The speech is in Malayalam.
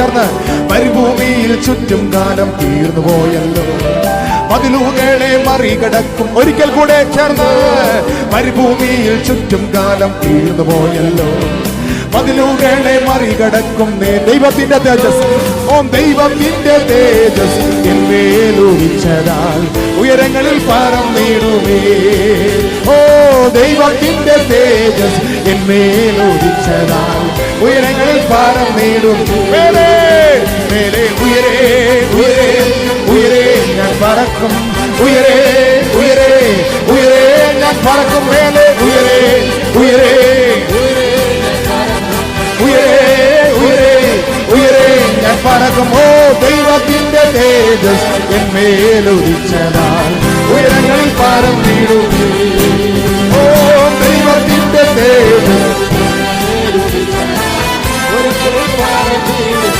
ചേർന്ന് മരുഭൂമിയിൽ ചുറ്റും കാലം തീർന്നു പോയല്ലോ, മതിലുകളെ മറികടക്കും. ഒരിക്കൽ കൂടെ ചേർന്ന് മരുഭൂമിയിൽ ചുറ്റും കാലം തീർന്നു പോയല്ലോ, മതിലുകളെ മറികടക്കും. ദൈവത്തിന്റെ തേജസ്, ഓം ദൈവത്തിന്റെ തേജസ് എന്മേലുദിച്ചതാൽ ഉയരങ്ങളിൽ പറന്നിടുമേ. ഓ ദൈവത്തിന്റെ തേജസ് എന്മേലുദിച്ചതാൽ ഉയരങ്ങളിൽ പറന്നിടും. മേലെ മേലെ ഉയരേ ഉയരേ ഉയരേ ഞാൻ പറക്കും, ഉയരേ ഉയരേ ഉയരേ ഞാൻ പറക്കും. മേലെ ഉയരേ ഉയരേ ഉയരേ ഉയരേ ഉയരേ ഞാൻ പറക്കും. ഓ ദൈവത്തിന്റെ തേജസ് എന്മേലുദിച്ചതാൽ ഉയരങ്ങളിൽ പറന്നിടും.